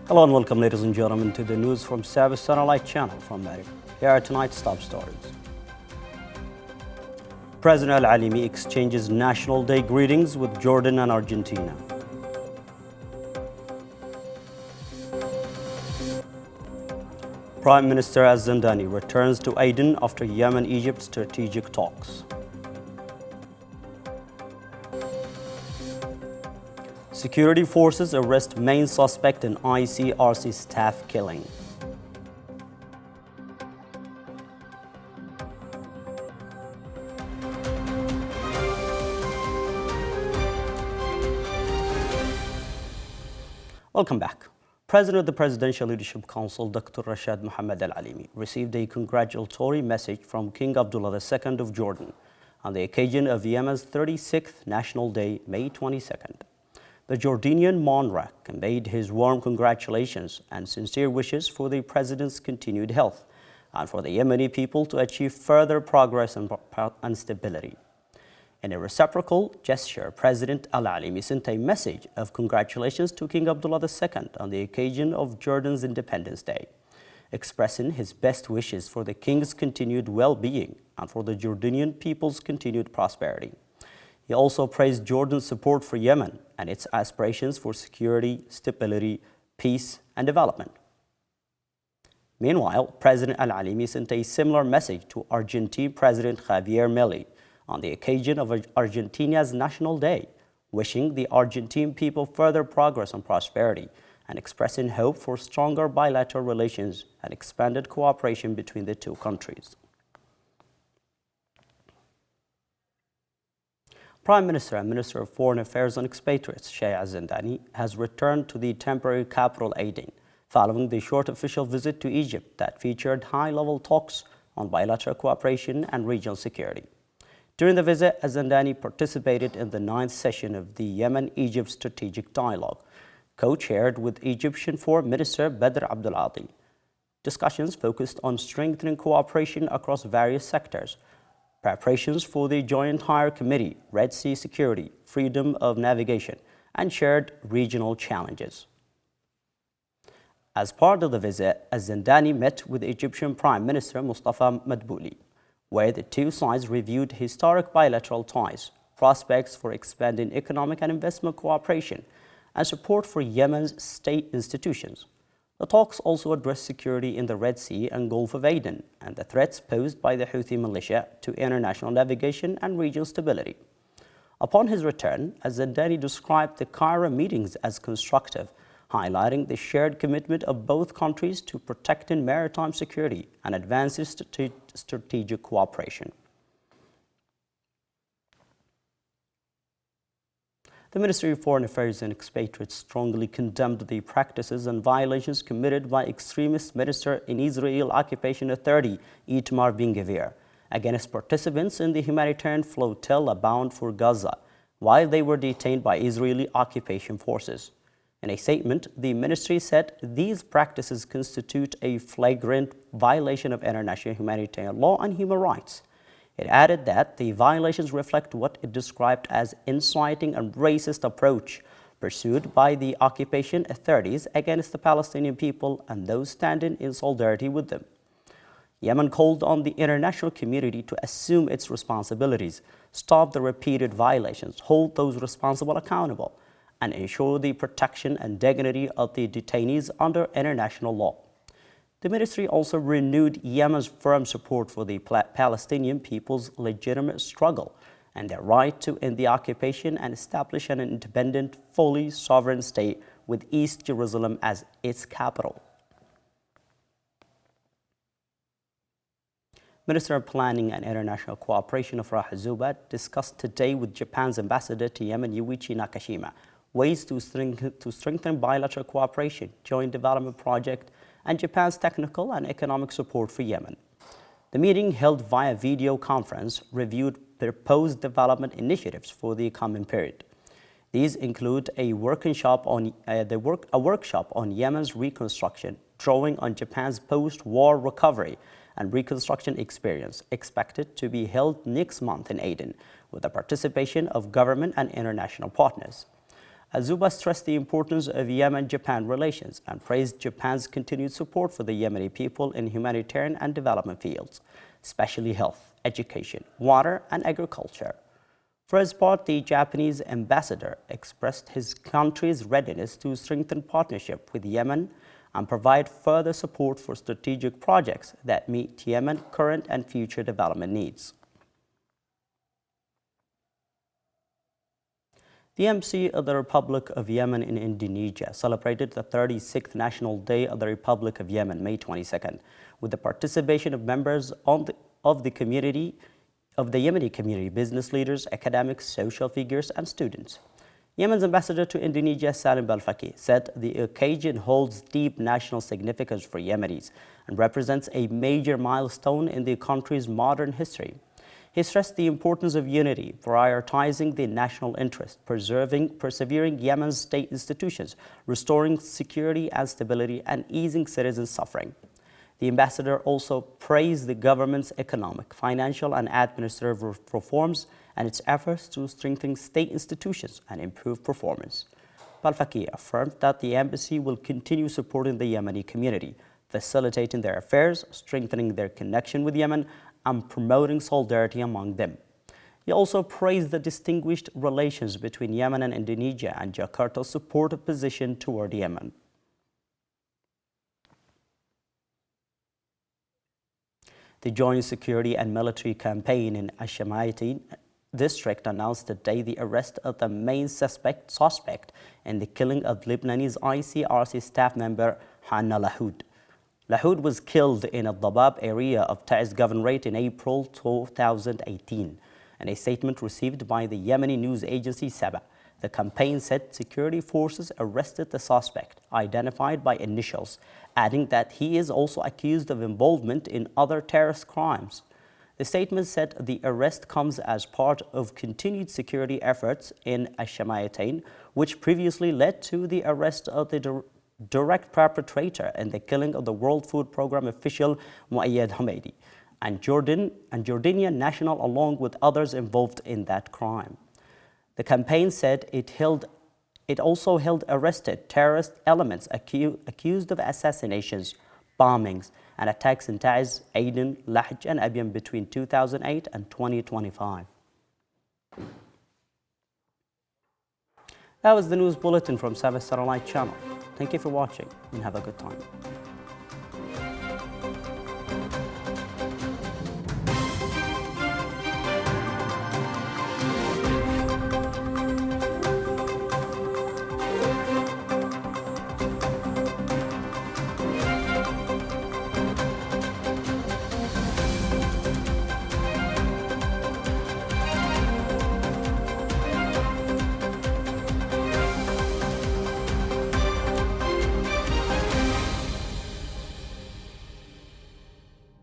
Hello and welcome, ladies and gentlemen, to the news from SABA Satellite Channel from Mary. Here are tonight's top stories. President Al-Alimi exchanges National Day greetings with Jordan and Argentina. Prime Minister Az-Zandani returns to Aden after Yemen-Egypt strategic talks. Security forces arrest main suspect in ICRC staff killing. Welcome back. President of the Presidential Leadership Council, Dr. Rashad Mohammed Al-Alimi, received a congratulatory message from King Abdullah II of Jordan on the occasion of Yemen's 36th National Day, May 22nd. The Jordanian monarch conveyed his warm congratulations and sincere wishes for the president's continued health and for the Yemeni people to achieve further progress and stability. In a reciprocal gesture, President Al-Alimi sent a message of congratulations to King Abdullah II on the occasion of Jordan's Independence Day, expressing his best wishes for the king's continued well-being and for the Jordanian people's continued prosperity. He also praised Jordan's support for Yemen and its aspirations for security, stability, peace, and development. Meanwhile, President Al-Alimi sent a similar message to Argentine President Javier Milei on the occasion of Argentina's National Day, wishing the Argentine people further progress and prosperity and expressing hope for stronger bilateral relations and expanded cooperation between the two countries. Prime Minister and Minister of Foreign Affairs and Expatriates, Sheikh Az-Zandani, has returned to the temporary capital Aden following the short official visit to Egypt that featured high-level talks on bilateral cooperation and regional security. During the visit, Az-Zandani participated in the 9th session of the Yemen-Egypt Strategic Dialogue, co-chaired with Egyptian Foreign Minister Badr Abdul Ati. Discussions focused on strengthening cooperation across various sectors, preparations for the Joint Higher Committee, Red Sea security, freedom of navigation, and shared regional challenges. As part of the visit, Az-Zandani met with Egyptian Prime Minister Mustafa Madbouli, where the two sides reviewed historic bilateral ties, prospects for expanding economic and investment cooperation, and support for Yemen's state institutions. The talks also addressed security in the Red Sea and Gulf of Aden and the threats posed by the Houthi militia to international navigation and regional stability. Upon his return, Az-Zandani described the Cairo meetings as constructive, highlighting the shared commitment of both countries to protecting maritime security and advancing strategic cooperation. The Ministry of Foreign Affairs and Expatriates strongly condemned the practices and violations committed by extremist minister in Israel Occupation Authority, Itamar Ben-Gvir, against participants in the humanitarian flotilla bound for Gaza, while they were detained by Israeli occupation forces. In a statement, the ministry said these practices constitute a flagrant violation of international humanitarian law and human rights. It added that the violations reflect what it described as inciting and racist approach pursued by the occupation authorities against the Palestinian people and those standing in solidarity with them. Yemen called on the international community to assume its responsibilities, stop the repeated violations, hold those responsible accountable, and ensure the protection and dignity of the detainees under international law. The ministry also renewed Yemen's firm support for the Palestinian people's legitimate struggle and their right to end the occupation and establish an independent, fully sovereign state with East Jerusalem as its capital. Minister of Planning and International Cooperation Afrah Zubat discussed today with Japan's ambassador to Yemen, Yuichi Nakashima, ways to strengthen bilateral cooperation, joint development project, and Japan's technical and economic support for Yemen. The meeting, held via video conference, reviewed proposed development initiatives for the coming period. These include a workshop on Yemen's reconstruction, drawing on Japan's post-war recovery and reconstruction experience, expected to be held next month in Aden, with the participation of government and international partners. SABA stressed the importance of Yemen-Japan relations and praised Japan's continued support for the Yemeni people in humanitarian and development fields, especially health, education, water, and agriculture. For his part, the Japanese ambassador expressed his country's readiness to strengthen partnership with Yemen and provide further support for strategic projects that meet Yemen's current and future development needs. The embassy of the Republic of Yemen in Indonesia celebrated the 36th National Day of the Republic of Yemen, May 22nd, with the participation of members of the Yemeni community, business leaders, academics, social figures, and students. Yemen's ambassador to Indonesia, Salim Al-Faqih, said the occasion holds deep national significance for Yemenis and represents a major milestone in the country's modern history. He stressed the importance of unity, prioritizing the national interest, persevering Yemen's state institutions, restoring security and stability, and easing citizens' suffering. The ambassador also praised the government's economic, financial, and administrative reforms and its efforts to strengthen state institutions and improve performance. Al-Faqih affirmed that the embassy will continue supporting the Yemeni community, facilitating their affairs, strengthening their connection with Yemen, and promoting solidarity among them. He also praised the distinguished relations between Yemen and Indonesia and Jakarta's supportive position toward Yemen. The Joint Security and Military Campaign in Ashamayati district announced today the arrest of the main suspect in the killing of Lebanese ICRC staff member Hanna Lahoud. Lahoud was killed in a Dabab area of Taiz Governorate in April 2018. In a statement received by the Yemeni news agency SABA, the campaign said security forces arrested the suspect, identified by initials, adding that he is also accused of involvement in other terrorist crimes. The statement said the arrest comes as part of continued security efforts in Ashamayati, which previously led to the arrest of the direct perpetrator in the killing of the World Food Programme official Muayyad Hamidi and Jordanian national, along with others involved in that crime. The campaign said it also held arrested terrorist elements accused of assassinations, bombings, and attacks in Taiz, Aden, Lahj, and Abyam between 2008 and 2025. That was the news bulletin from SABA Satellite Channel. Thank you for watching and have a good time.